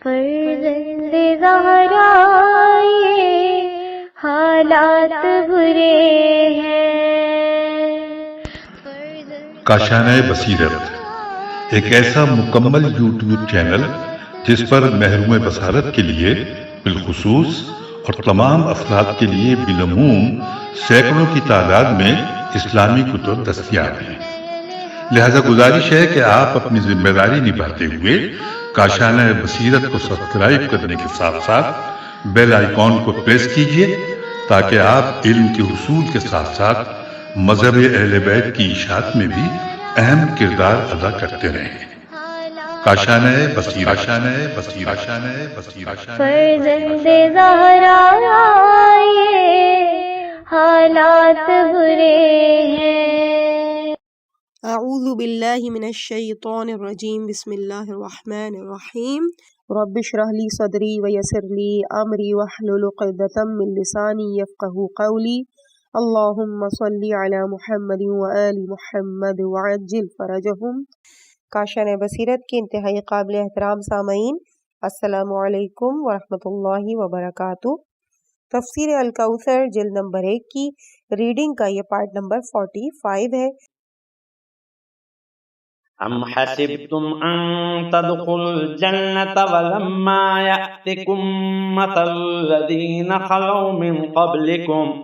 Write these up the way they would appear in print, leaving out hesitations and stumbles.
فرزند زہرا یہ حالات برے ہیں۔ کاشانہ بصیرت ایک ایسا مکمل یوٹیوب چینل جس پر محروم بصارت کے لیے بالخصوص اور تمام افراد کے لیے بالعموم سینکڑوں کی تعداد میں اسلامی کتب دستیاب ہیں۔ لہذا گزارش ہے کہ آپ اپنی ذمہ داری نبھاتے ہوئے کاشانہ بصیرت کو سبسکرائب کرنے کے ساتھ ساتھ بیل آئیکن کو پریس کیجیے تاکہ آپ علم کے حصول کے ساتھ ساتھ مذہب اہل بیت کی اشاعت میں بھی اہم کردار ادا کرتے رہیں۔ کاشانہ بصیرت۔ فرزند زہرا یہ حالات برے ہیں۔ اعوذ باللہ من الشیطان الرجیم، بسم اللہ الرحمن الرحیم۔ رب اشرح لی صدری ویسر لی امری واحلل عقدۃ من لسانی یفقہوا قولی۔ اللہم صلی علی محمد وآل محمد وعجل فرجہم۔ کاشانہ بصیرت کے انتہائی قابل احترام سامعین، السلام علیکم ورحمۃ اللہ وبرکاتہ۔ تفسیر الکوثر جلد نمبر 1 کی ریڈنگ کا یہ پارٹ نمبر 45 ہے۔ ام حسبتم ان تدخلوا الجنة ولما يأتكم مثل الذين خلوا من قبلكم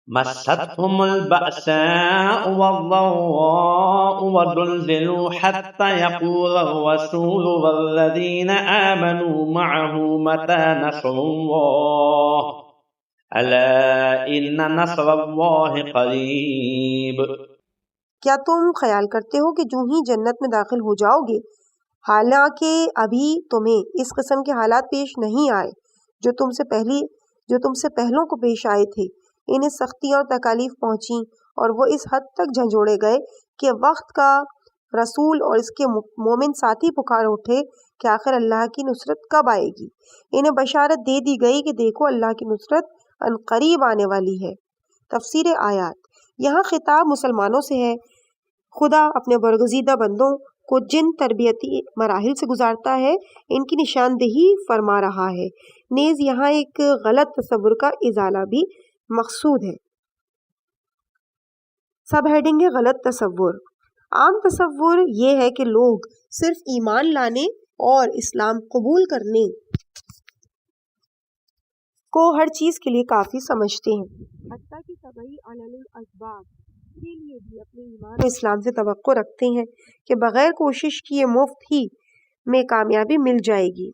مستهم البأساء والضراء وزلزلوا حتى يقول الرسول والذين آمنوا معه متى نصر الله ألا إن نصر الله قريب۔ کیا تم خیال کرتے ہو کہ جو ہی جنت میں داخل ہو جاؤ گے، حالانکہ ابھی تمہیں اس قسم کے حالات پیش نہیں آئے جو تم سے پہلوں کو پیش آئے تھے، انہیں سختیاں اور تکالیف پہنچیں اور وہ اس حد تک جھنجھوڑے گئے کہ وقت کا رسول اور اس کے مومن ساتھی پکار اٹھے کہ آخر اللہ کی نصرت کب آئے گی۔ انہیں بشارت دے دی گئی کہ دیکھو اللہ کی نصرت عنقریب آنے والی ہے۔ تفسیر آیات۔ یہاں خطاب مسلمانوں سے ہے۔ خدا اپنے برگزیدہ بندوں کو جن تربیتی مراحل سے گزارتا ہے ان کی نشاندہی فرما رہا ہے، نیز یہاں ایک غلط تصور کا ازالہ بھی مقصود ہے۔ سب ہیڈنگ ہے غلط تصور۔ عام تصور یہ ہے کہ لوگ صرف ایمان لانے اور اسلام قبول کرنے کو ہر چیز کے لیے کافی سمجھتے ہیں، حتیٰ کہ طبعی علل الاسباب کے لیے بھی اپنے ایمان اور اسلام سے توقع رکھتے ہیں کہ بغیر کوشش کیے مفت ہی میں کامیابی مل جائے گی۔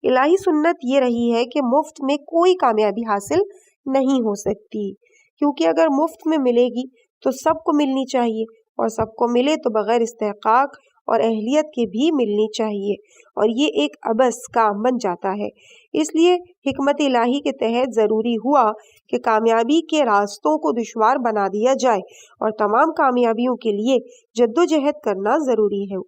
الہی سنت یہ رہی ہے کہ مفت میں کوئی کامیابی حاصل نہیں ہو سکتی، کیونکہ اگر مفت میں ملے گی تو سب کو ملنی چاہیے، اور سب کو ملے تو بغیر استحقاق اور اہلیت کے بھی ملنی چاہیے، اور یہ ایک عبث کام بن جاتا ہے۔ اس لیے حکمت الہی کے تحت ضروری ہوا کہ کامیابی کے راستوں کو دشوار بنا دیا جائے اور تمام کامیابیوں کے لیے جدوجہد کرنا ضروری ہے۔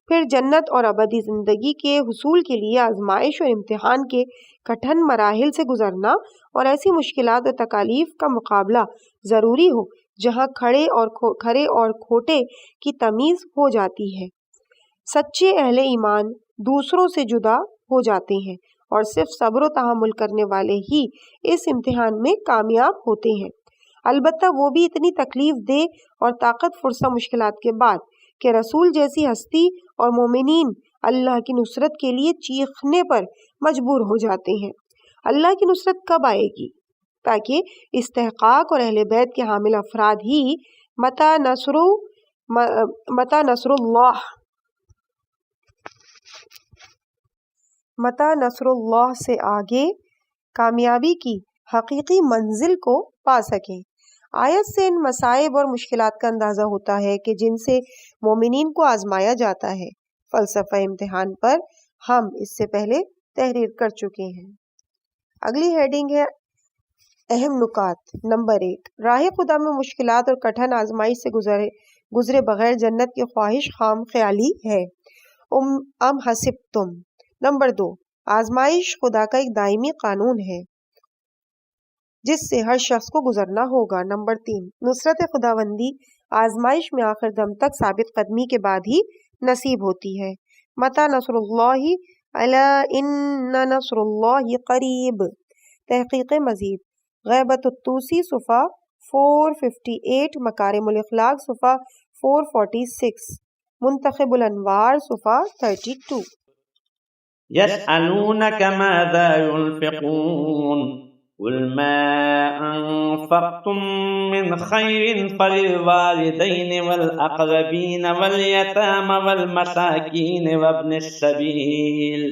پھر جنت اور ابدی زندگی کے حصول کے لیے آزمائش اور امتحان کے کٹھن مراحل سے گزرنا اور ایسی مشکلات و تکالیف کا مقابلہ ضروری ہو جہاں کھڑے اور کھوٹے کی تمیز ہو جاتی ہے۔ سچے اہل ایمان دوسروں سے جدا ہو جاتے ہیں اور صرف صبر و تحمل کرنے والے ہی اس امتحان میں کامیاب ہوتے ہیں، البتہ وہ بھی اتنی تکلیف دہ اور طاقت فرسا مشکلات کے بعد کہ رسول جیسی ہستی اور مومنین اللہ کی نصرت کے لیے چیخنے پر مجبور ہو جاتے ہیں۔ اللہ کی نصرت کب آئے گی؟ تاکہ استحقاق اور اہل بیت کے حامل افراد ہی متا نصر اللہ سے آگے کامیابی کی حقیقی منزل کو پا سکیں۔ آیت سے ان مصائب اور مشکلات کا اندازہ ہوتا ہے کہ جن سے مومنین کو آزمایا جاتا ہے۔ فلسفہ امتحان پر ہم اس سے پہلے تحریر کر چکے ہیں۔ اگلی ہیڈنگ ہے اہم نکات۔ نمبر 1، راہ خدا میں مشکلات اور کٹھن آزمائش سے گزرے بغیر جنت کی خواہش خام خیالی ہے۔ ام حسبتم۔ نمبر 2، آزمائش خدا کا ایک دائمی قانون ہے جس سے ہر شخص کو گزرنا ہوگا۔ نمبر 3، نصرت خداوندی آزمائش میں آخر دم تک ثابت قدمی کے بعد ہی نصیب ہوتی ہے۔ متی نصر اللہ الا ان نصر اللہ قریب۔ تحقیق مزید، غیبت الطوسی صفحہ 458، مکارم الاخلاق صفحہ 446، منتخب الانوار صفحہ 32۔ يسألونك ماذا ينفقون قل ما أنفقتم من خير فللوالدين والأقربين واليتامى والمساكين وابن السبيل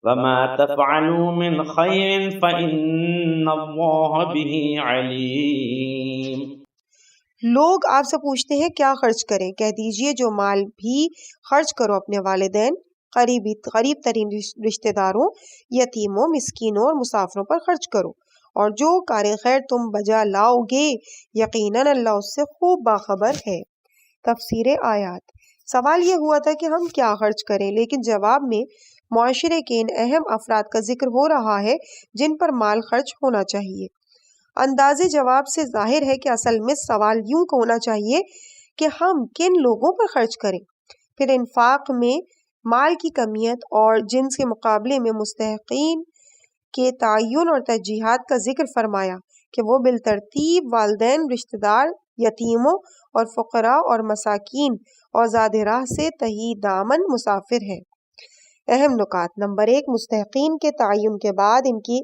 وما تفعلوا من خير فإن الله به عليم۔ لوگ آپ سے پوچھتے ہیں کیا خرچ کریں، کہہ دیجئے جو مال بھی خرچ کرو اپنے والدین، قریب ترین رشتہ داروں، یتیموں، مسکینوں اور مسافروں پر خرچ کرو، اور جو کار خیر تم بجا لاؤ گے یقیناً اللہ اس سے خوب باخبر ہے۔ تفسیر آیات۔ سوال یہ ہوا تھا کہ ہم کیا خرچ کریں، لیکن جواب میں معاشرے کے ان اہم افراد کا ذکر ہو رہا ہے جن پر مال خرچ ہونا چاہیے۔ انداز جواب سے ظاہر ہے کہ اصل میں سوال یوں ہونا چاہیے کہ ہم کن لوگوں پر خرچ کریں۔ پھر انفاق میں مال کی کمیت اور جنس کے مقابلے میں مستحقین کے تعین اور ترجیحات کا ذکر فرمایا کہ وہ بالترتیب والدین، رشتہ دار، یتیموں اور فقراء اور مساکین اور زاد راہ سے تہی دامن مسافر ہیں۔ اہم نکات۔ نمبر 1، مستحقین کے تعین کے بعد ان کی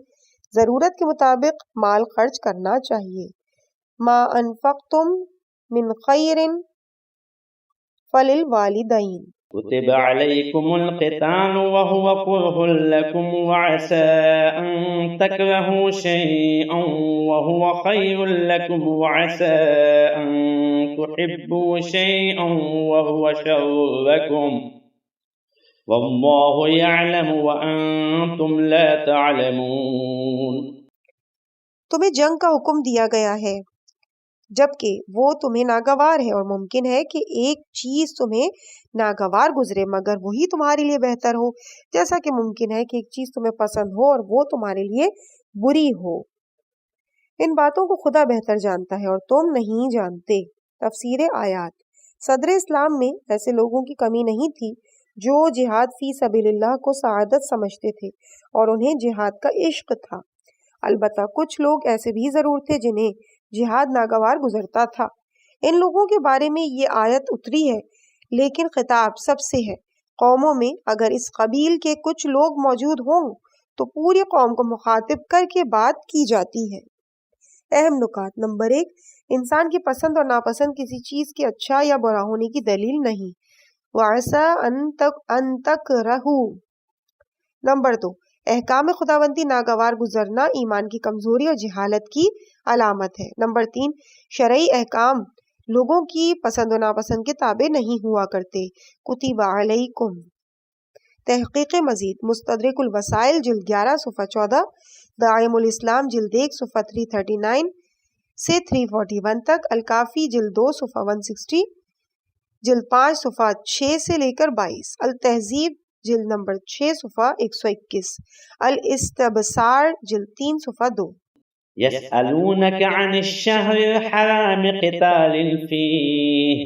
ضرورت کے مطابق مال خرچ کرنا چاہیے۔ ما انفقتم من خیر فللوالدین۔ كتب عليكم القتال وهو كره لكم وعسى أن تكرهوا شيئا وهو خير لكم وعسى أن تحبوا شيئا وهو شر لكم والله يعلم وأنتم لا تعلمون۔ تمہیں جنگ کا حکم دیا گیا ہے جبکہ وہ تمہیں ناگوار ہے، اور ممکن ہے کہ ایک چیز تمہیں ناگوار گزرے مگر وہی تمہارے لیے بہتر ہو، جیسا کہ ممکن ہے کہ ایک چیز تمہیں پسند ہو اور وہ تمہارے لیے بری ہو۔ ان باتوں کو خدا بہتر جانتا ہے اور تم نہیں جانتے۔ تفسیر آیات۔ صدر اسلام میں ایسے لوگوں کی کمی نہیں تھی جو جہاد فی سبیل اللہ کو سعادت سمجھتے تھے اور انہیں جہاد کا عشق تھا۔ البتہ کچھ لوگ ایسے بھی ضرور تھے جنہیں جہاد ناگوار گزرتا تھا۔ ان لوگوں کے بارے میں یہ آیت اتری ہے، لیکن خطاب سب سے ہے۔ قوموں میں اگر اس قبیل کے کچھ لوگ موجود ہوں تو پوری قوم کو مخاطب کر کے بات کی جاتی ہے۔ اہم نکات۔ نمبر 1، انسان کی پسند اور ناپسند کسی چیز کے اچھا یا برا ہونے کی دلیل نہیں۔ وَعَسَىٰ أَن تَكْرَهُوا۔ نمبر 2، احکام خداوندی ناگوار گزرنا ایمان کی کمزوری اور جہالت کی علامت ہے۔ نمبر 3، شرعی احکام لوگوں کی پسند و ناپسند کے تابع نہیں ہوا کرتے۔ کتب علیکم۔ تحقیق مزید، مستدرک الوسائل جلد 11 صفحہ 14، داعم الاسلام جلد 1 صفحہ 339 سے 341 تک، الکافی جلد 2 صفحہ 160، جلد 5 صفحہ 6 سے لے کر 22، التہذیب جلد نمبر 6 صفحہ 121، الاستبصار جلد 3 صفحہ 2۔ يسألونك عن الشهر الحرام قتال فيه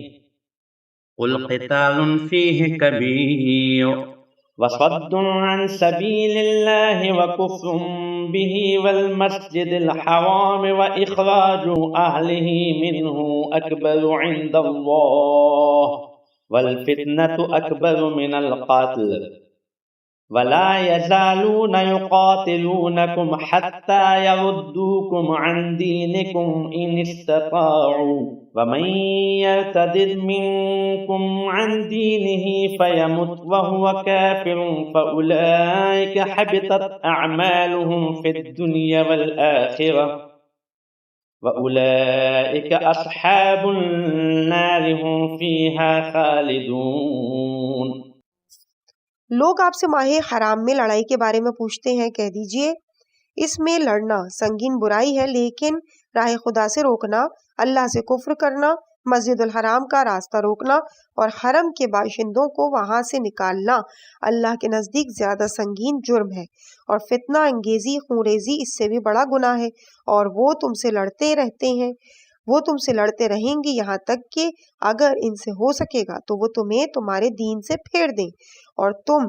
قل قتال فيه كبير وصد عن سبيل الله وكفر به والمسجد الحرام وإخراج أهله منه أكبر عند الله والفتنة أكبر من القتل ولا يزالون يقاتلونكم حتى يردوكم عن دينكم إن استطاعوا ومن يرتد منكم عن دينه فيمت وهو كافر فأولئك حبطت أعمالهم في الدنيا والآخرة وَأُولَئِكَ أَصْحَابُ النَّارِ هُمْ فِيهَا خَالِدُونَ۔ لوگ آپ سے ماہ حرام میں لڑائی کے بارے میں پوچھتے ہیں، کہہ دیجئے اس میں لڑنا سنگین برائی ہے، لیکن راہ خدا سے روکنا، اللہ سے کفر کرنا، مسجد الحرام کا راستہ روکنا اور حرم کے باشندوں کو وہاں سے نکالنا اللہ کے نزدیک زیادہ سنگین جرم ہے، اور فتنہ انگیزی خونریزی اس سے بھی بڑا گناہ ہے، اور وہ تم سے لڑتے رہتے ہیں وہ تم سے لڑتے رہیں گے یہاں تک کہ اگر ان سے ہو سکے گا تو وہ تمہیں تمہارے دین سے پھیر دیں، اور تم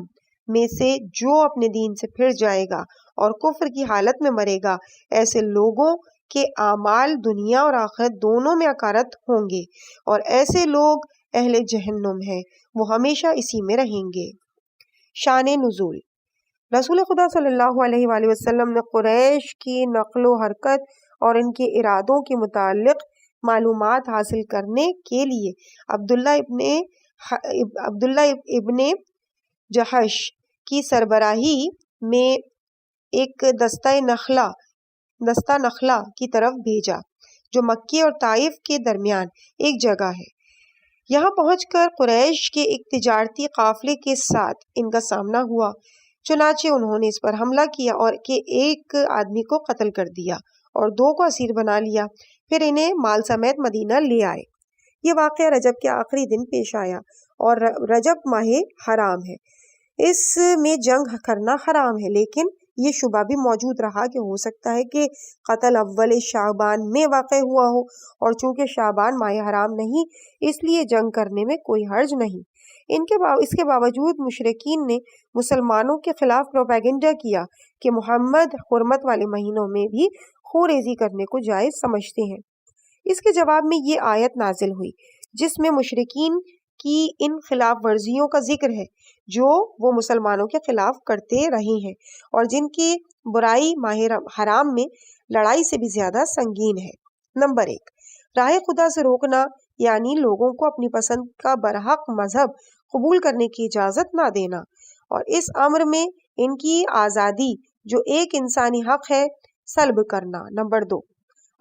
میں سے جو اپنے دین سے پھر جائے گا اور کفر کی حالت میں مرے گا، ایسے لوگوں کے اعمال دنیا اور آخرت دونوں میں اکارت ہوں گے، اور ایسے لوگ اہل جہنم ہیں، وہ ہمیشہ اسی میں رہیں گے۔ شان نزول۔ رسول خدا صلی اللہ علیہ وآلہ وسلم نے قریش کی نقل و حرکت اور ان کے ارادوں کے متعلق معلومات حاصل کرنے کے لیے عبداللہ ابن جحش کی سربراہی میں ایک دستہ نخلا کی طرف بھیجا، جو مکے اور طائف کے درمیان ایک جگہ ہے۔ یہاں پہنچ کر قریش کے ایک تجارتی قافلے کے ساتھ ان کا سامنا ہوا، چنانچہ انہوں نے اس پر حملہ کیا اور ایک آدمی کو قتل کر دیا اور 2 کو اسیر بنا لیا، پھر انہیں مال سمیت مدینہ لے آئے۔ یہ واقعہ رجب کے آخری دن پیش آیا، اور رجب ماہ حرام ہے، اس میں جنگ کرنا حرام ہے، لیکن یہ شبہ بھی موجود رہا کہ ہو سکتا ہے کہ قتل اول شعبان میں واقع ہوا ہو، اور چونکہ شعبان ماہ حرام نہیں اس لیے جنگ کرنے میں کوئی حرج نہیں۔ اس کے باوجود مشرکین نے مسلمانوں کے خلاف پروپیگنڈا کیا کہ محمد حرمت والے مہینوں میں بھی خوریزی کرنے کو جائز سمجھتے ہیں۔ اس کے جواب میں یہ آیت نازل ہوئی جس میں مشرکین کی ان خلاف ورزیوں کا ذکر ہے جو وہ مسلمانوں کے خلاف کرتے رہے ہیں، اور جن کی برائی ماہ حرام میں لڑائی سے بھی زیادہ سنگین ہے۔ نمبر 1، راہ خدا سے روکنا، یعنی لوگوں کو اپنی پسند کا برحق مذہب قبول کرنے کی اجازت نہ دینا، اور اس امر میں ان کی آزادی جو ایک انسانی حق ہے سلب کرنا۔ نمبر 2،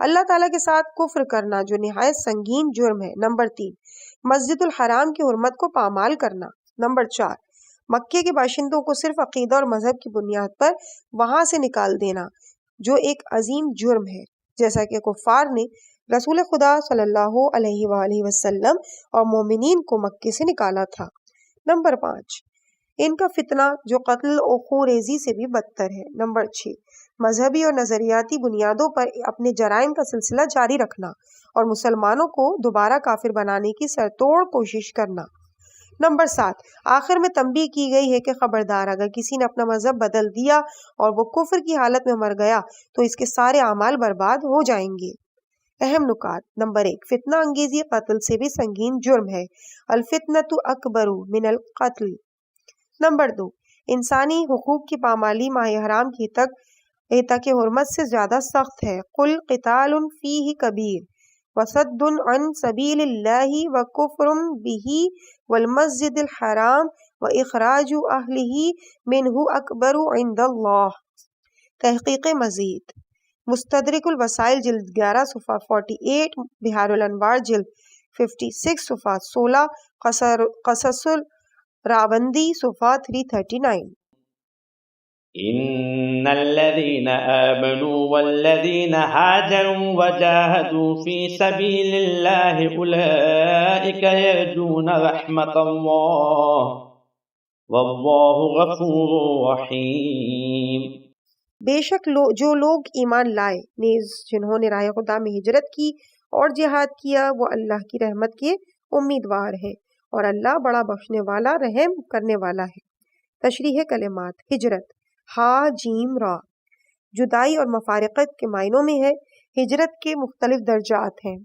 اللہ تعالیٰ کے ساتھ کفر کرنا جو نہایت سنگین جرم ہے۔ نمبر 3، مسجد الحرام کی حرمت کو پامال کرنا۔ نمبر 4، مکے کے باشندوں کو صرف عقیدہ اور مذہب کی بنیاد پر وہاں سے نکال دینا جو ایک عظیم جرم ہے، جیسا کہ کفار نے رسول خدا صلی اللہ علیہ وآلہ وسلم اور مومنین کو مکے سے نکالا تھا۔ نمبر 5، ان کا فتنہ جو قتل و خوریزی سے بھی بدتر ہے۔ نمبر 6، مذہبی اور نظریاتی بنیادوں پر اپنے جرائم کا سلسلہ جاری رکھنا اور مسلمانوں کو دوبارہ کافر بنانے کی سرتوڑ کوشش کرنا۔ نمبر 7، آخر میں تنبیہ کی گئی ہے کہ خبردار، اگر کسی نے اپنا مذہب بدل دیا اور وہ کفر کی حالت میں مر گیا تو اس کے سارے اعمال برباد ہو جائیں گے۔ اہم نکات۔ نمبر 1، فتنہ انگیزی قتل سے بھی سنگین جرم ہے، الفتنۃ اکبر من القتل۔ نمبر 2، انسانی حقوق کی پامالی ماہ حرام کی تک حرمت سے زیادہ سخت ہے۔ قل قتال فیہ کبیر وصد عن سبیل اللہ وکفر بہ والمسجد الحرام واخراج اہلہ منہ اکبر عند اللہ۔ تحقیق مزید۔ مستدرک الوسائل جلد 11 صفحہ 48، بحار الانوار جلد 56 صفحہ 16، قصص الراوندی صفحہ 339۔ إن الذين آمنوا والذين هاجروا وجاهدوا في سبيل الله أولئك يرجون رحمة الله والله غفور رحيم۔ بے شک جو لوگ ایمان لائے نیز جنہوں نے راہ خدا میں ہجرت کی اور جہاد کیا وہ اللہ کی رحمت کے امیدوار ہیں، اور اللہ بڑا بخشنے والا رحم کرنے والا ہے۔ تشریح کلمات۔ ہجرت، ہا جیم را، جدائی اور مفارقت کے معنوں میں ہے۔ ہجرت کے مختلف درجات ہیں،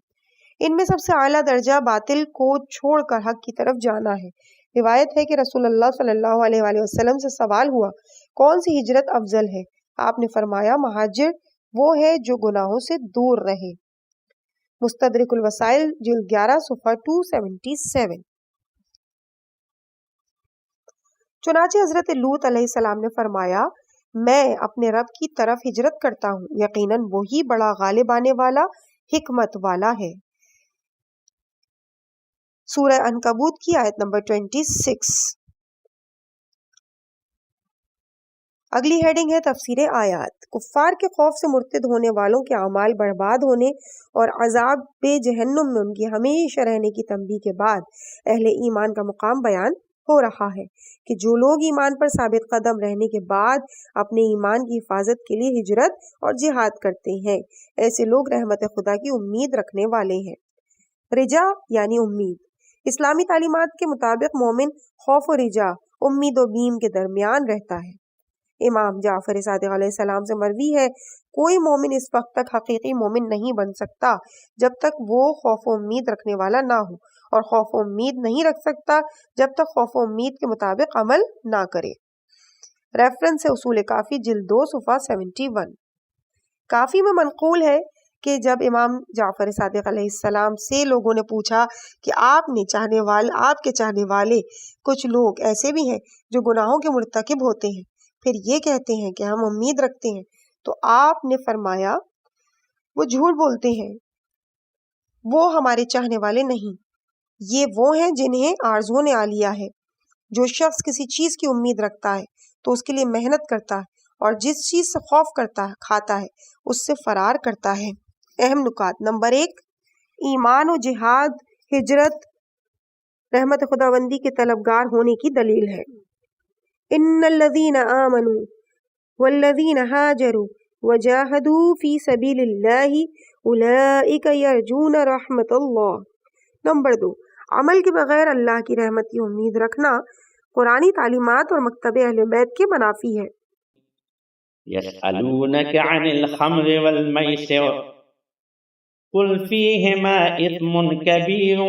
ان میں سب سے اعلیٰ درجہ باطل کو چھوڑ کر حق کی طرف جانا ہے۔ روایت ہے کہ رسول اللہ صلی اللہ علیہ وآلہ وسلم سے سوال ہوا کون سی ہجرت افضل ہے؟ آپ نے فرمایا مہاجر وہ ہے جو گناہوں سے دور رہے۔ مستدرک الوسائل جلد 11 صفحہ 277۔ چنانچہ حضرت لوط علیہ السلام نے فرمایا میں اپنے رب کی طرف ہجرت کرتا ہوں، یقیناً وہی بڑا غالب آنے والا حکمت والا ہے۔ سورہ عنکبوت کی آیت نمبر 26۔ اگلی ہیڈنگ ہے تفسیر آیات۔ کفار کے خوف سے مرتد ہونے والوں کے اعمال برباد ہونے اور عذاب جہنم میں ان کی ہمیشہ رہنے کی تنبیہ کے بعد اہل ایمان کا مقام بیان ہو رہا ہے کہ جو لوگ ایمان پر ثابت قدم رہنے کے بعد اپنے ایمان کی حفاظت کے لیے ہجرت اور جہاد کرتے ہیں، ایسے لوگ رحمت خدا کی امید رکھنے والے ہیں۔ رجا یعنی امید۔ اسلامی تعلیمات کے مطابق مومن خوف و رجا، امید و بیم کے درمیان رہتا ہے۔ امام جعفر صادق علیہ السلام سے مروی ہے، کوئی مومن اس وقت تک حقیقی مومن نہیں بن سکتا جب تک وہ خوف و امید رکھنے والا نہ ہو، اور خوف و امید نہیں رکھ سکتا جب تک خوف و امید کے مطابق عمل نہ کرے۔ ریفرنس ہے اصول کافی جلد 2 صفحہ 71۔ کافی میں منقول ہے کہ جب امام جعفر صادق علیہ السلام سے لوگوں نے پوچھا کہ آپ کے چاہنے والے کچھ لوگ ایسے بھی ہیں جو گناہوں کے مرتکب ہوتے ہیں، پھر یہ کہتے ہیں کہ ہم امید رکھتے ہیں، تو آپ نے فرمایا وہ جھوٹ بولتے ہیں، وہ ہمارے چاہنے والے نہیں، یہ وہ ہیں جنہیں آرزوؤں نے آ لیا ہے۔ جو شخص کسی چیز کی امید رکھتا ہے تو اس کے لیے محنت کرتا ہے، اور جس چیز سے خوف کرتا ہے کھاتا ہے، اس سے فرار کرتا ہے۔ اہم نکات۔ نمبر 1، ایمان و جہاد ہجرت رحمت خداوندی کے طلبگار ہونے کی دلیل ہے۔ ان الذین آمنوا والذین ہاجروا وجاہدوا فی سبیل اللہ اولئک یرجون رحمت اللہ۔ نمبر 2، عمل کے بغیر اللہ کی رحمت کی امید رکھنا قرآنی تعلیمات اور مکتب اہل بیت کے منافی ہے۔ یسألونک عن الخمر والمیسر قل فيهما إثم كبير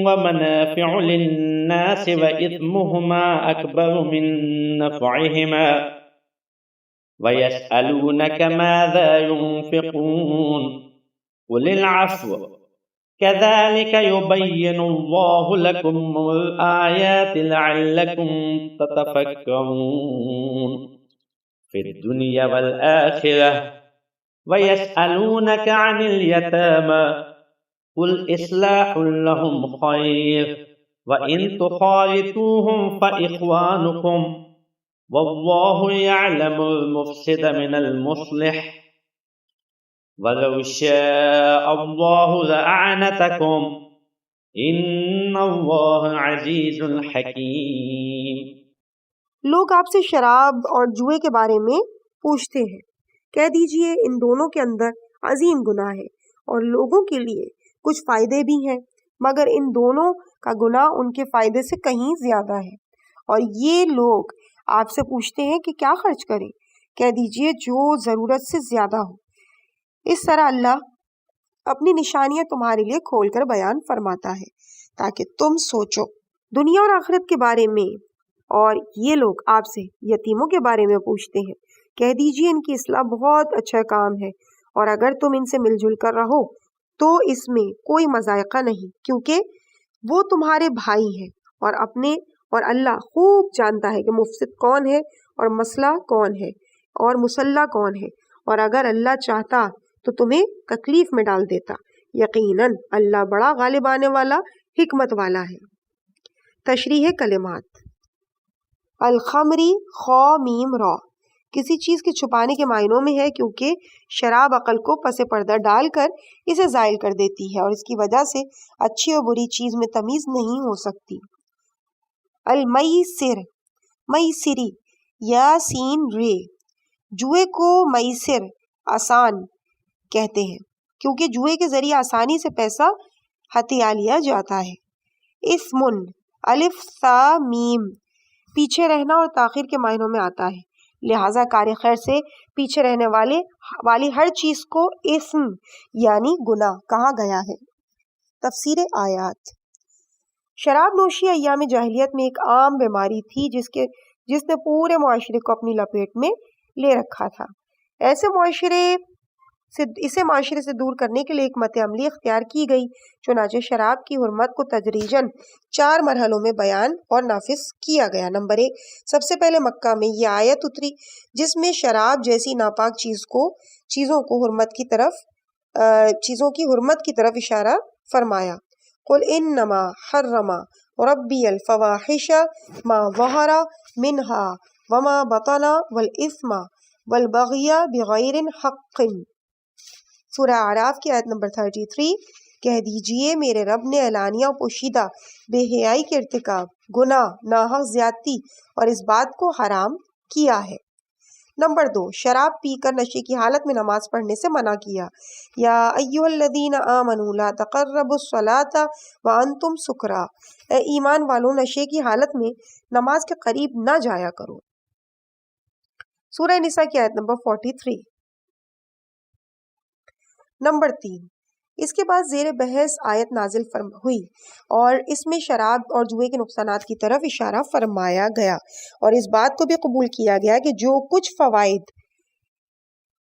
ومنافع للناس وإثمهما أكبر من نفعهما ويسألونك ماذا ينفقون قل العفو كذلك يبين الله لكم الآيات لعلكم تتفكرون في الدنيا والآخرة وَيَسْأَلُونَكَ عَنِ الْيَتَامَى قُلْ إِصْلَاحٌ لَهُمْ خَيْرٌ وَإِن تُخَالِطُوهُمْ فَإِخْوَانُكُمْ وَاللَّهُ يَعْلَمُ الْمُفْسِدَ مِنَ الْمُصْلِحِ وَلَوْ شَاءَ اللَّهُ لَأَعْنَتَكُمْ إِنَّ اللَّهَ عَزِيزٌ حَكِيمٌ۔ لوگ آپ سے شراب اور جوئے کے بارے میں پوچھتے ہیں، کہہ دیجئے ان دونوں کے اندر عظیم گناہ ہے اور لوگوں کے لیے کچھ فائدے بھی ہیں، مگر ان دونوں کا گناہ ان کے فائدے سے کہیں زیادہ ہے، اور یہ لوگ آپ سے پوچھتے ہیں کہ کیا خرچ کریں، کہہ دیجئے جو ضرورت سے زیادہ ہو۔ اس طرح اللہ اپنی نشانیاں تمہارے لیے کھول کر بیان فرماتا ہے تاکہ تم سوچو دنیا اور آخرت کے بارے میں۔ اور یہ لوگ آپ سے یتیموں کے بارے میں پوچھتے ہیں، کہہ دیجئے ان کی اصلاح بہت اچھا کام ہے، اور اگر تم ان سے مل جل کر رہو تو اس میں کوئی مضائقہ نہیں، کیونکہ وہ تمہارے بھائی ہیں، اور اللہ خوب جانتا ہے کہ مفسد کون ہے اور مسلح کون ہے اور مسلح کون ہے، اور اگر اللہ چاہتا تو تمہیں تکلیف میں ڈال دیتا، یقیناً اللہ بڑا غالب آنے والا حکمت والا ہے۔ تشریح کلمات۔ الخمری خا میم را کسی چیز کے چھپانے کے معنوں میں ہے، کیونکہ شراب عقل کو پس پردہ ڈال کر اسے زائل کر دیتی ہے اور اس کی وجہ سے اچھی اور بری چیز میں تمیز نہیں ہو سکتی۔ المیسر میسری یا سین رے، جوئے کو میسر آسان کہتے ہیں کیونکہ جوئے کے ذریعے آسانی سے پیسہ ہتھیا لیا جاتا ہے۔ اسمن الف سا میم پیچھے رہنا اور تاخیر کے معنوں میں آتا ہے، لہٰذا کار خیر سے پیچھے رہنے والی ہر چیز کو اسم یعنی گناہ کہا گیا ہے۔ تفسیر آیات۔ شراب نوشی ایام جاہلیت میں ایک عام بیماری تھی جس نے پورے معاشرے کو اپنی لپیٹ میں لے رکھا تھا۔ اسے معاشرے سے دور کرنے کے لیے حکمت عملی اختیار کی گئی، چنانچہ شراب کی حرمت کو تدریجاً 4 مرحلوں میں بیان اور نافذ کیا گیا۔ نمبر 1، سب سے پہلے مکہ میں یہ آیت اتری جس میں شراب جیسی ناپاک چیزوں کی حرمت کی طرف اشارہ فرمایا۔ قل انما حرم ربی الفواحش ما ظہر منها وما بطن والاثم والبغی بغیر حق۔ سورہ اعراف کی آیت نمبر 33، کہہ دیجئے میرے رب نے اعلانیہ و پوشیدہ بے حیائی کے ارتکاب گناہ، ناحق زیادتی اور اس بات کو حرام کیا ہے۔ نمبر 2، شراب پی کر نشے کی حالت میں نماز پڑھنے سے منع کیا۔ یا ایھا الذین آمنوا لا تقربوا الصلاۃ وانتم سکری، اے ایمان والو نشے کی حالت میں نماز کے قریب نہ جایا کرو۔ سورہ نساء کی آیت نمبر 43۔ نمبر 3، اس کے بعد زیر بحث آیت نازل ہوئی اور اس میں شراب اور جوئے کے نقصانات کی طرف اشارہ فرمایا گیا اور اس بات کو بھی قبول کیا گیا کہ جو کچھ فوائد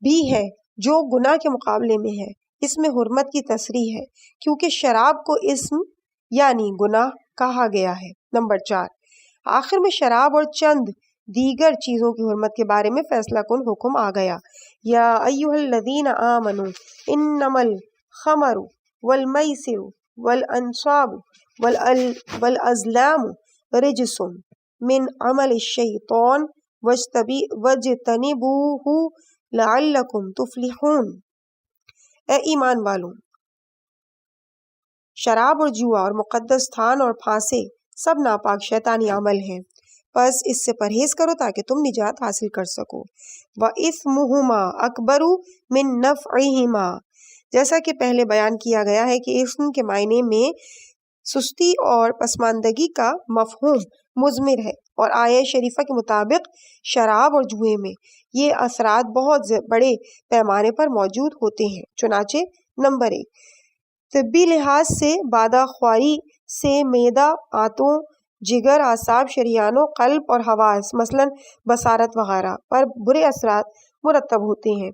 بھی ہے جو گناہ کے مقابلے میں ہے، اس میں حرمت کی تصریح ہے کیونکہ شراب کو اسم یعنی گناہ کہا گیا ہے۔ نمبر 4، آخر میں شراب اور چند دیگر چیزوں کی حرمت کے بارے میں فیصلہ کن حکم آ گیا۔ یا ایھا الذین آمنوا انما الخمر والمیسر والانصاب والازلام رجس من عمل الشیطان واجتنبوہ لعلکم تفلحون، اے ایمان والوں شراب اور جوا اور مقدس تھان اور پھانسے سب ناپاک شیطانی عمل ہیں، پس اس سے پرہیز کرو تاکہ تم نجات حاصل کر سکو۔ وَإِثْمُهُمَا أَكْبَرُ مِن نَفْعِهِمَا، جیسا کہ پہلے بیان کیا گیا ہے کہ اسم کے معنی میں سستی اور پسماندگی کا مفہوم مضمر ہے، اور آیہ شریفہ کے مطابق شراب اور جوئے میں یہ اثرات بہت بڑے پیمانے پر موجود ہوتے ہیں۔ چنانچہ نمبر 1، طبی لحاظ سے بادہ خواری سے معدہ، آنتوں، جگر، اعصاب، شریانوں، قلب اور حواس مثلاً بصارت وغیرہ پر برے اثرات مرتب ہوتے ہیں۔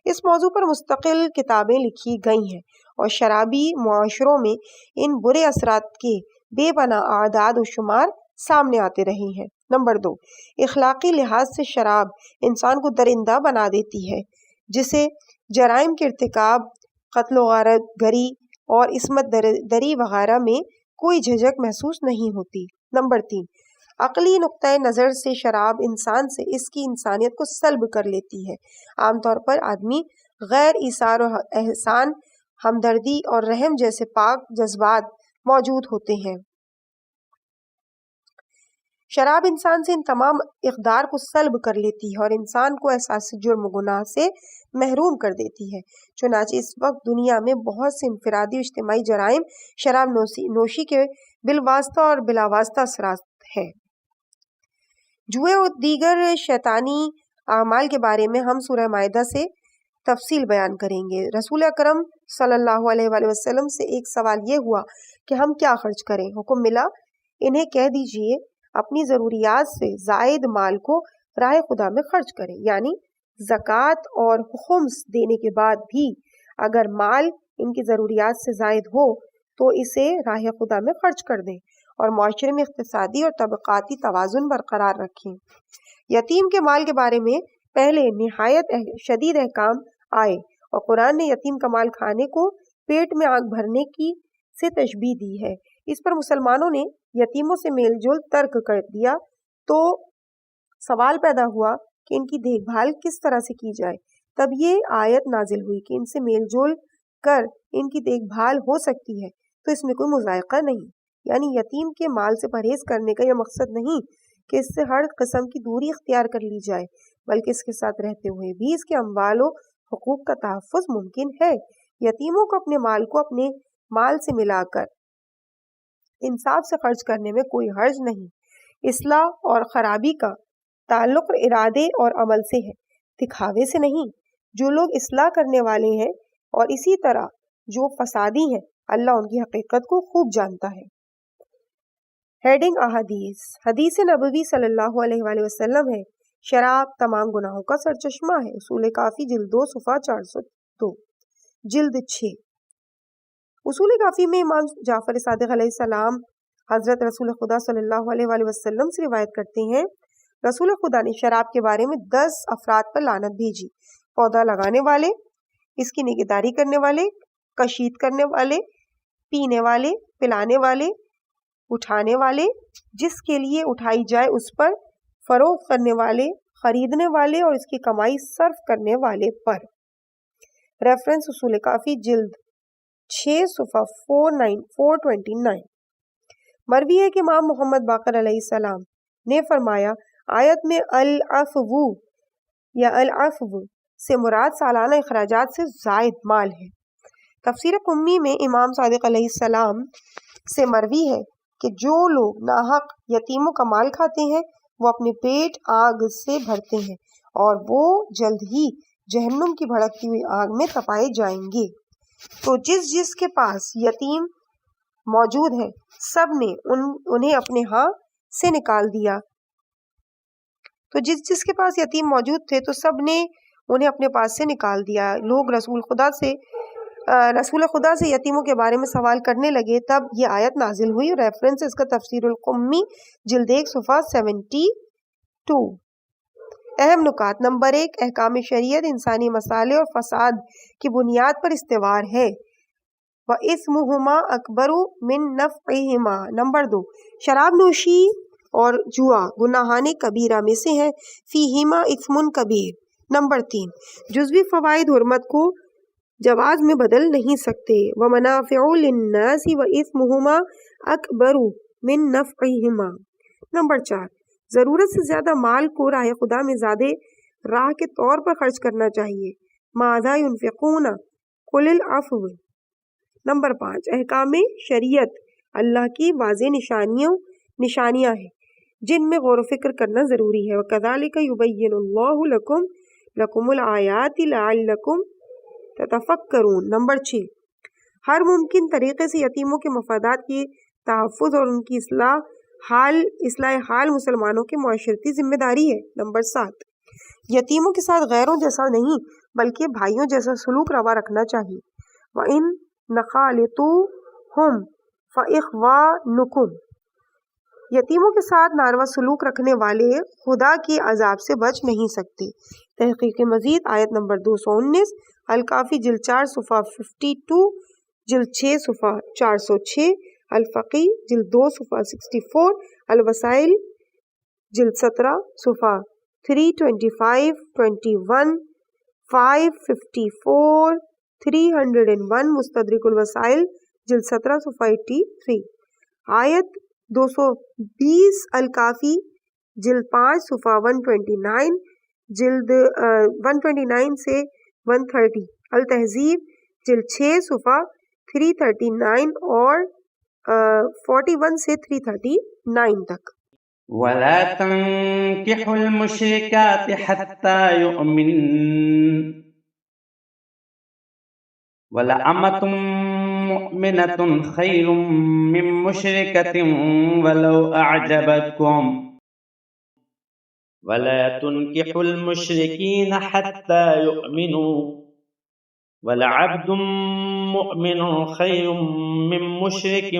اس موضوع پر مستقل کتابیں لکھی گئی ہیں اور شرابی معاشروں میں ان برے اثرات کے بے پناہ اعداد و شمار سامنے آتے رہے ہیں۔ نمبر 2، اخلاقی لحاظ سے شراب انسان کو درندہ بنا دیتی ہے، جسے جرائم کے ارتکاب، قتل و غارت گری اور عصمت دری وغیرہ میں کوئی جھجک محسوس نہیں ہوتی۔ نمبر 3، عقلی نقطۂ نظر سے شراب انسان سے اس کی انسانیت کو سلب کر لیتی ہے۔ عام طور پر آدمی غیر ایثار و احسان، ہمدردی اور رحم جیسے پاک جذبات موجود ہوتے ہیں۔ شراب انسان سے ان تمام اقدار کو سلب کر لیتی ہے اور انسان کو احساس جرم و گناہ سے محروم کر دیتی ہے۔ چنانچہ اس وقت دنیا میں بہت سے انفرادی و اجتماعی جرائم شراب نوشی کے بالواسطہ اور بلا واسطہ اثرات ہیں۔ جوئے اور دیگر شیطانی اعمال کے بارے میں ہم سورہ مائدہ سے تفصیل بیان کریں گے۔ رسول اکرم صلی اللہ علیہ وآلہ وسلم سے ایک سوال یہ ہوا کہ ہم کیا خرچ کریں؟ حکم ملا، انہیں کہہ دیجئے اپنی ضروریات سے زائد مال کو راہ خدا میں خرچ کریں، یعنی زکوٰۃ اور خمس دینے کے بعد بھی اگر مال ان کی ضروریات سے زائد ہو تو اسے راہ خدا میں خرچ کر دیں اور معاشرے میں اقتصادی اور طبقاتی توازن برقرار رکھیں۔ یتیم کے مال کے بارے میں پہلے نہایت شدید احکام آئے اور قرآن نے یتیم کا مال کھانے کو پیٹ میں آگ بھرنے کی سے تشبیہ دی ہے۔ اس پر مسلمانوں نے یتیموں سے میل جول ترک کر دیا تو سوال پیدا ہوا کہ ان کی دیکھ بھال کس طرح سے کی جائے۔ تب یہ آیت نازل ہوئی کہ ان سے میل جول کر ان کی دیکھ بھال ہو سکتی ہے تو اس میں کوئی مضائقہ نہیں، یعنی یتیم کے مال سے پرہیز کرنے کا یہ مقصد نہیں کہ اس سے ہر قسم کی دوری اختیار کر لی جائے، بلکہ اس کے ساتھ رہتے ہوئے بھی اس کے اموال و حقوق کا تحفظ ممکن ہے۔ یتیموں کو اپنے مال کو اپنے مال سے ملا کر انصاف سے خرچ کرنے میں کوئی حرج نہیں۔ اصلاح اور خرابی کا تعلق ارادے اور عمل سے ہے، دکھاوے سے نہیں۔ جو لوگ اصلاح کرنے والے ہیں اور اسی طرح جو فسادی ہیں، اللہ ان کی حقیقت کو خوب جانتا ہے۔ ہیڈنگ احادیث، حدیث نبوی صلی اللہ علیہ وآلہ وسلم ہے، شراب تمام گناہوں کا سرچشمہ ہے۔ اصول کافی جلد 2 صفحہ 402، جلد 6۔ اصول کافی میں امام جعفر صادق علیہ السلام حضرت رسول خدا صلی اللہ علیہ وآلہ وسلم سے روایت کرتے ہیں، رسول خدا نے شراب کے بارے میں 10 افراد پر لعنت بھیجی: پودا لگانے والے، اس کی نگہداری کرنے والے، کشید کرنے والے، پینے والے، پلانے والے، اٹھانے والے، جس کے لیے اٹھائی جائے اس پر، فروخت کرنے والے، خریدنے والے اور اس کی کمائی صرف کرنے والے پر۔ ریفرنس اصول کافی جلد 6 صفحہ 429۔ مروی ہے کہ امام محمد باقر علیہ السلام نے فرمایا آیت میں العفو یا العفو سے مراد سالانہ اخراجات سے زائد مال ہے۔ تفسیر قمی میں امام صادق علیہ السلام سے مروی ہے کہ جو لوگ ناحق یتیموں کا مال کھاتے ہیں وہ اپنے پیٹ آگ سے بھرتے ہیں اور وہ جلد ہی جہنم کی بھڑکتی ہوئی آگ میں تپائے جائیں گے۔ تو جس کے پاس یتیم موجود ہے سب نے انہیں اپنے ہاں سے نکال دیا۔ تو جس کے پاس یتیم موجود تھے تو سب نے انہیں اپنے پاس سے نکال دیا۔ لوگ رسول خدا سے یتیموں کے بارے میں سوال کرنے لگے، تب یہ آیت نازل ہوئی۔ ریفرنس اس کا تفسیر القمی جلد 1 صفحہ 72۔ اہم نکات: نمبر 1، احکام شریعت انسانی مسائل اور فساد کی بنیاد پر استوار ہے۔ وَإِثْمُهُمَا أَكْبَرُ مِن نَفْعِهِمَا۔ نمبر 2، شراب نوشی اور جوا گناہان کبیرہ میں سے ہیں، فیہما اثم کبیر۔ نمبر 3، جزوی فوائد حرمت کو جواز میں بدل نہیں سکتے۔ ومنافع للناس وإثمهما أكبر من نفعهما۔ نمبر 4، ضرورت سے زیادہ مال کو راہ خدا میں زیادہ راہ کے طور پر خرچ کرنا چاہیے۔ ماذا ينفقون قل العفو۔ نمبر 5، احکام شریعت اللہ کی واضح نشانیاں ہیں جن میں غور و فکر کرنا ضروری ہے۔ وَكَذَلِكَ يُبَيِّنُ اللَّهُ لَكُمُ الْآيَاتِ لَعَلَّكُمْ تَتَفَكَّرُونَ۔ نمبر 6، ہر ممکن طریقے سے یتیموں کے مفادات کی تحفظ اور ان کی اصلاح حال مسلمانوں کی معاشرتی ذمہ داری ہے۔ نمبر 7، یتیموں کے ساتھ غیروں جیسا نہیں بلکہ بھائیوں جیسا سلوک روا رکھنا چاہیے۔ وَإِن نَخَالِطُوهُمْ فَإِخْوَانُكُمْ۔ یتیموں کے ساتھ ناروا سلوک رکھنے والے خدا کے عذاب سے بچ نہیں سکتے۔ تحقیق مزید آیت نمبر 219، الکافی جلد 4 صفحہ 52، جلد 6 صفحہ 406، الفقی جلد 2 صفحہ 64، الوسائل جلد 17 صفحہ 325، 21، 554، 301، مستدرک الوسائل جلد 17 صفحہ 83۔ آیت 220، الکافی جلد 5 صفحہ 129، جلد 129 سے 130، التہذیب جلد 6 صفحہ 339 اور 41 سے 339 تک۔ وَلَا تَنكِحُوا الْمُشْرِكَاتِ حَتَّى يُؤْمِنَّ وَلَأَمَةٌ مُؤْمِنَةٌ خَيْرٌ مِّن مُّشْرِكَةٍ وَلَوْ أَعْجَبَتْكُمْ وَلَا تُنكِحُوا الْمُشْرِكِينَ حَتَّى يُؤْمِنُوا وَلَعَبْدٌ مُّؤْمِنٌ خَيْرٌ مِّن مُّشْرِكٍ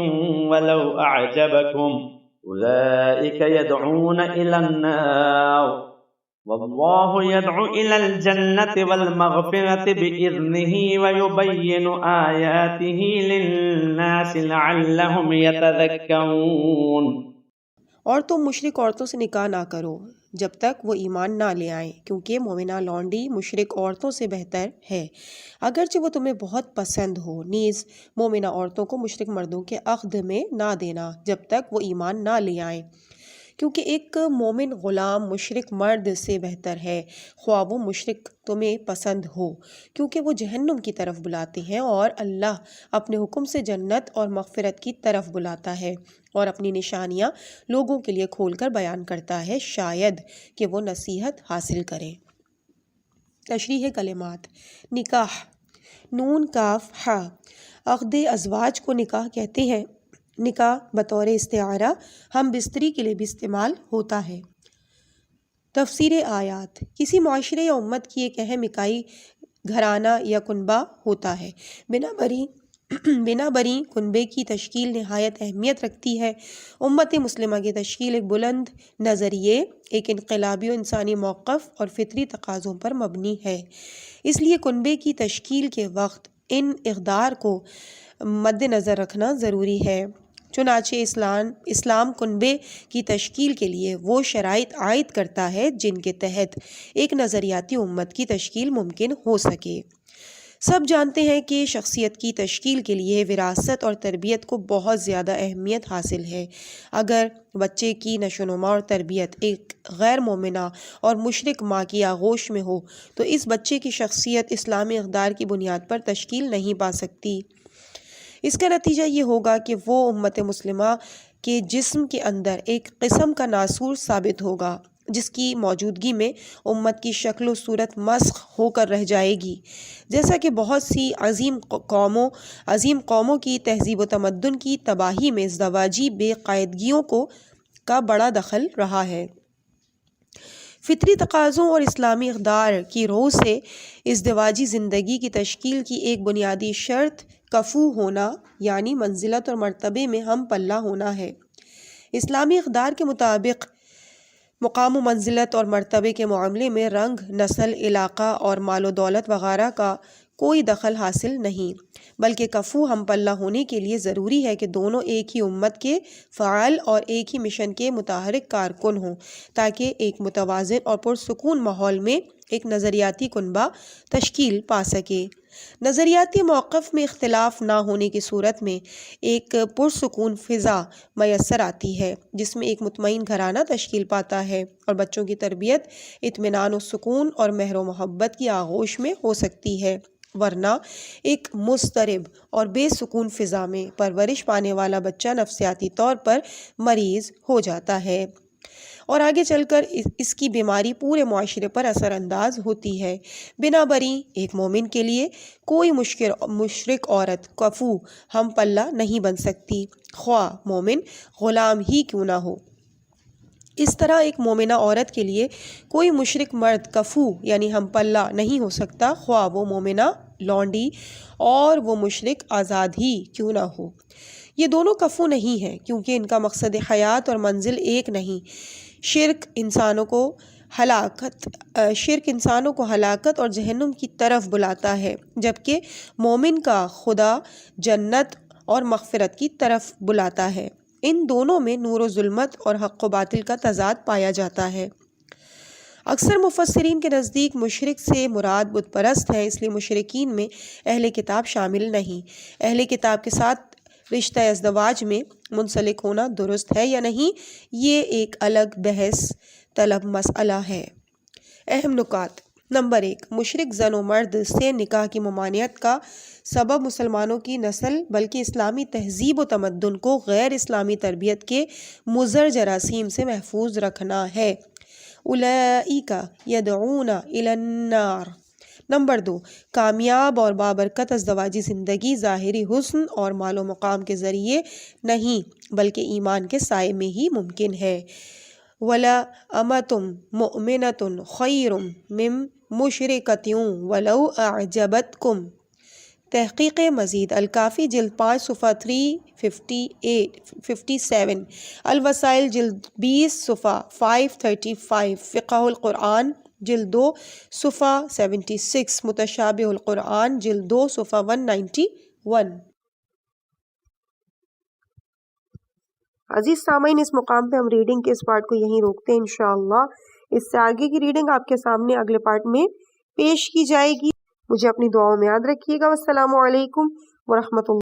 وَلَوْ أَعْجَبَكُمْ أُولَٰئِكَ يَدْعُونَ إِلَى النَّارِ وَاللَّهُ يَدْعُو إِلَى الْجَنَّةِ وَالْمَغْفِرَةِ بِإِذْنِهِ وَيُبَيِّنُ آيَاتِهِ لِلنَّاسِ لَعَلَّهُمْ يَتَذَكَّرُونَ۔ اور تم مشرک عورتوں سے نکاح نہ کرو جب تک وہ ایمان نہ لے آئیں، کیونکہ مومنہ لونڈی مشرک عورتوں سے بہتر ہے، اگرچہ وہ تمہیں بہت پسند ہو۔ نیز مومنہ عورتوں کو مشرک مردوں کے عقد میں نہ دینا جب تک وہ ایمان نہ لے آئیں، کیونکہ ایک مومن غلام مشرک مرد سے بہتر ہے، خواہ وہ مشرک تمہیں پسند ہو، کیونکہ وہ جہنم کی طرف بلاتے ہیں اور اللہ اپنے حکم سے جنت اور مغفرت کی طرف بلاتا ہے اور اپنی نشانیاں لوگوں کے لیے کھول کر بیان کرتا ہے، شاید کہ وہ نصیحت حاصل کریں۔ تشریح کلمات: نکاح، نون کاف ہا، عقد ازواج کو نکاح کہتے ہیں۔ نکاح بطور استعارہ ہم بستری کے لیے بھی استعمال ہوتا ہے۔ تفسیر آیات: کسی معاشرے یا امت کی ایک اہم اکائی گھرانہ یا کنبہ ہوتا ہے۔ بنا بری کنبے کی تشکیل نہایت اہمیت رکھتی ہے۔ امت مسلمہ کی تشکیل ایک بلند نظریے، ایک انقلابی و انسانی موقف اور فطری تقاضوں پر مبنی ہے، اس لیے کنبے کی تشکیل کے وقت ان اقدار کو مد نظر رکھنا ضروری ہے۔ چنانچہ اسلام کنبے کی تشکیل کے لیے وہ شرائط عائد کرتا ہے جن کے تحت ایک نظریاتی امت کی تشکیل ممکن ہو سکے۔ سب جانتے ہیں کہ شخصیت کی تشکیل کے لیے وراثت اور تربیت کو بہت زیادہ اہمیت حاصل ہے۔ اگر بچے کی نشو و نما اور تربیت ایک غیر مومنہ اور مشرک ماں کی آغوش میں ہو تو اس بچے کی شخصیت اسلامی اقدار کی بنیاد پر تشکیل نہیں پا سکتی۔ اس کا نتیجہ یہ ہوگا کہ وہ امت مسلمہ کے جسم کے اندر ایک قسم کا ناسور ثابت ہوگا جس کی موجودگی میں امت کی شکل و صورت مسخ ہو کر رہ جائے گی، جیسا کہ بہت سی عظیم قوموں کی تہذیب و تمدن کی تباہی میں ازدواجی بے قاعدگیوں کا بڑا دخل رہا ہے۔ فطری تقاضوں اور اسلامی اقدار کی روح سے ازدواجی زندگی کی تشکیل کی ایک بنیادی شرط کفو ہونا یعنی منزلت اور مرتبے میں ہم پلہ ہونا ہے۔ اسلامی اقدار کے مطابق مقام و منزلت اور مرتبے کے معاملے میں رنگ، نسل، علاقہ اور مال و دولت وغیرہ کا کوئی دخل حاصل نہیں، بلکہ کفو ہم پلہ ہونے کے لیے ضروری ہے کہ دونوں ایک ہی امت کے فعال اور ایک ہی مشن کے متحرک کارکن ہوں تاکہ ایک متوازن اور پرسکون ماحول میں ایک نظریاتی کنبہ تشکیل پا سکے۔ نظریاتی موقف میں اختلاف نہ ہونے کی صورت میں ایک پرسکون فضا میسر آتی ہے جس میں ایک مطمئن گھرانہ تشکیل پاتا ہے اور بچوں کی تربیت اطمینان و سکون اور مہر و محبت کی آغوش میں ہو سکتی ہے، ورنہ ایک مضطرب اور بے سکون فضا میں پرورش پانے والا بچہ نفسیاتی طور پر مریض ہو جاتا ہے اور آگے چل کر اس کی بیماری پورے معاشرے پر اثر انداز ہوتی ہے۔ بنابراین ایک مومن کے لیے کوئی مشرک عورت کفو ہم پلہ نہیں بن سکتی، خواہ مومن غلام ہی کیوں نہ ہو۔ اس طرح ایک مومنہ عورت کے لیے کوئی مشرک مرد کفو یعنی ہم پلہ نہیں ہو سکتا، خواہ وہ مومنہ لونڈی اور وہ مشرک آزاد ہی کیوں نہ ہو۔ یہ دونوں کفو نہیں ہیں کیونکہ ان کا مقصد حیات اور منزل ایک نہیں۔ شرک انسانوں کو ہلاکت اور جہنم کی طرف بلاتا ہے، جبکہ مومن کا خدا جنت اور مغفرت کی طرف بلاتا ہے۔ ان دونوں میں نور و ظلمت اور حق و باطل کا تضاد پایا جاتا ہے۔ اکثر مفسرین کے نزدیک مشرک سے مراد بت پرست ہیں، اس لیے مشرکین میں اہل کتاب شامل نہیں۔ اہل کتاب کے ساتھ رشتہ ازدواج میں منسلک ہونا درست ہے یا نہیں، یہ ایک الگ بحث طلب مسئلہ ہے۔ اہم نکات: نمبر 1، مشرک زن و مرد سے نکاح کی ممانعت کا سبب مسلمانوں کی نسل بلکہ اسلامی تہذیب و تمدن کو غیر اسلامی تربیت کے مضر جراثیم سے محفوظ رکھنا ہے۔ اولئک یدعون الی النار۔ نمبر 2، کامیاب اور بابرکت ازدواجی زندگی ظاہری حسن اور مال و مقام کے ذریعے نہیں بلکہ ایمان کے سائے میں ہی ممکن ہے۔ وَلَأَمَةٌ مُؤْمِنَةٌ خَيْرٌ مِّن مُشْرِكَةٍ وَلَوْ أَعْجَبَتْكُمْ۔ تحقیق مزید، الکافی جلد 5 صفحہ 357، الوسائل جلد 20 صفحہ 535، فقہ القرآن جلد 2 صفحہ 76، متشابہ القرآن جلد 2 صفحہ 191۔ عزیز سامعین، اس مقام پہ ہم ریڈنگ کے اس پارٹ کو یہیں روکتے ہیں۔ انشاءاللہ اس سے آگے کی ریڈنگ آپ کے سامنے اگلے پارٹ میں پیش کی جائے گی۔ مجھے اپنی دعاؤں میں یاد رکھیے گا۔ والسلام علیکم ورحمۃ اللہ۔